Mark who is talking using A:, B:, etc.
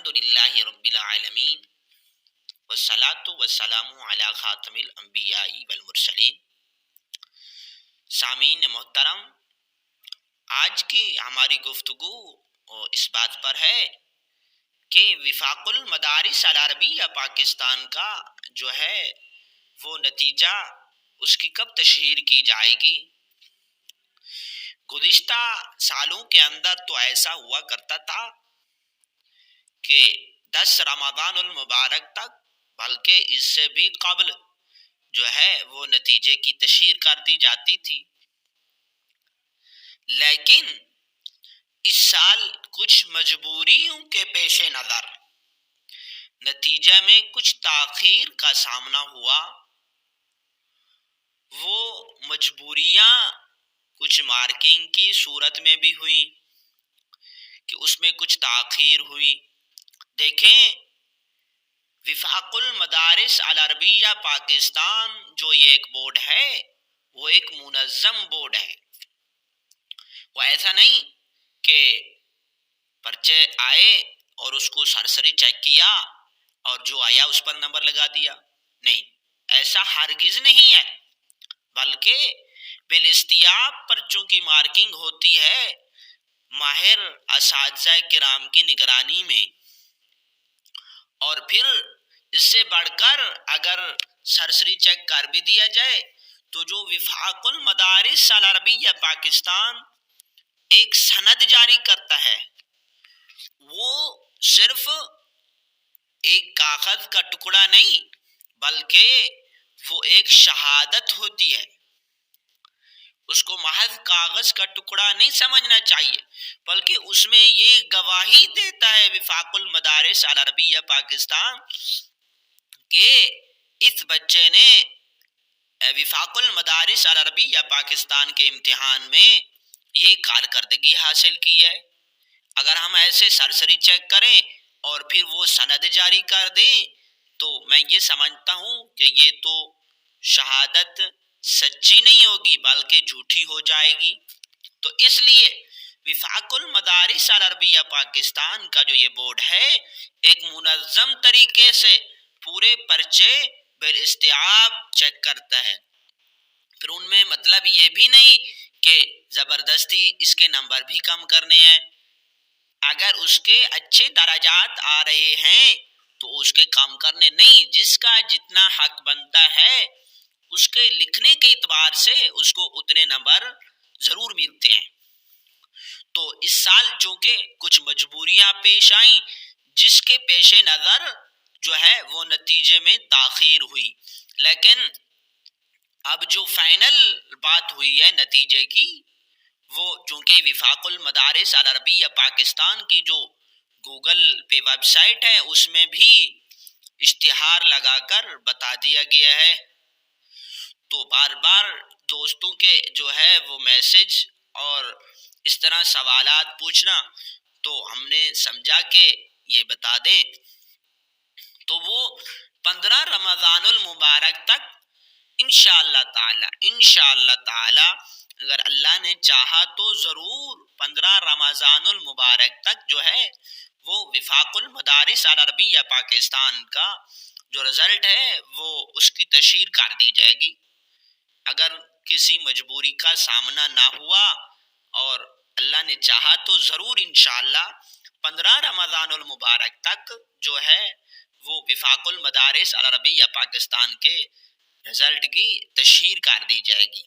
A: الحمدللہ رب العالمین والصلاة والسلام علی خاتم الانبیاء والمرسلین۔ سامعین محترم، آج کی ہماری گفتگو اس بات پر ہے کہ وفاق المدارس العربیہ پاکستان کا جو ہے وہ نتیجہ اس کی کب تشہیر کی جائے گی۔ گزشتہ سالوں کے اندر تو ایسا ہوا کرتا تھا کہ 10 رمضان المبارک تک، بلکہ اس سے بھی قبل جو ہے وہ نتیجے کی تشہیر کر دی جاتی تھی، لیکن اس سال کچھ مجبوریوں کے پیش نظر نتیجے میں کچھ تاخیر کا سامنا ہوا۔ وہ مجبوریاں کچھ مارکنگ کی صورت میں بھی ہوئی کہ اس میں کچھ تاخیر ہوئی۔ دیکھیں، وفاق المدارس العربیہ پاکستان جو یہ ایک بورڈ ہے وہ ایک منظم بورڈ ہے۔ وہ ایسا نہیں کہ پرچے آئے اور اس کو سرسری چیک کیا اور جو آیا اس پر نمبر لگا دیا، نہیں، ایسا ہرگز نہیں ہے، بلکہ بالاستیاب پرچوں کی مارکنگ ہوتی ہے ماہر اساتذہ کرام کی نگرانی میں، اور پھر اس سے بڑھ کر اگر سرسری چیک کر بھی دیا جائے تو جو وفاق المدارس العربیہ پاکستان ایک سند جاری کرتا ہے وہ صرف ایک کاغذ کا ٹکڑا نہیں بلکہ وہ ایک شہادت ہوتی ہے۔ اس کو محض کاغذ کا ٹکڑا نہیں سمجھنا چاہیے، بلکہ اس میں یہ گواہی دیتا ہے وفاق المدارس العربیہ پاکستان کہ اس بچے نے وفاق المدارس العربیہ پاکستان کے امتحان میں یہ کارکردگی حاصل کی ہے۔ اگر ہم ایسے سرسری چیک کریں اور پھر وہ سند جاری کر دیں تو میں یہ سمجھتا ہوں کہ یہ تو شہادت سچی نہیں ہوگی بلکہ جھوٹی ہو جائے گی۔ تو اس لیے وفاق المدارس العربیہ پاکستان کا جو یہ بورڈ ہے ایک منظم طریقے سے پورے پرچے بالاستیاب چیک کرتا ہے۔ پھر ان میں مطلب یہ بھی نہیں کہ زبردستی اس کے نمبر بھی کم کرنے ہیں۔ اگر اس کے اچھے درجات آ رہے ہیں تو اس کے کم کرنے نہیں، جس کا جتنا حق بنتا ہے اس کے لکھنے کے اعتبار سے اس کو اتنے نمبر ضرور ملتے ہیں۔ تو اس سال چونکہ کچھ مجبوریاں پیش آئیں جس کے پیش نظر جو ہے وہ نتیجے میں تاخیر ہوئی، لیکن اب جو فائنل بات ہوئی ہے نتیجے کی، وہ چونکہ وفاق المدارس العربیہ پاکستان کی جو گوگل پہ ویب سائٹ ہے اس میں بھی اشتہار لگا کر بتا دیا گیا ہے، تو بار بار دوستوں کے جو ہے وہ میسج اور اس طرح سوالات پوچھنا، تو ہم نے سمجھا کہ یہ بتا دیں۔ تو وہ 15 رمضان المبارک تک انشاءاللہ تعالی اگر اللہ نے چاہا تو ضرور 15 رمضان المبارک تک جو ہے وہ وفاق المدارس العربیہ پاکستان کا جو رزلٹ ہے وہ اس کی تشہیر کر دی جائے گی۔ اگر کسی مجبوری کا سامنا نہ ہوا اور اللہ نے چاہا تو ضرور انشاءاللہ 15 رمضان المبارک تک جو ہے وہ وفاق المدارس العربیہ پاکستان کے رزلٹ کی تشہیر کر دی جائے گی۔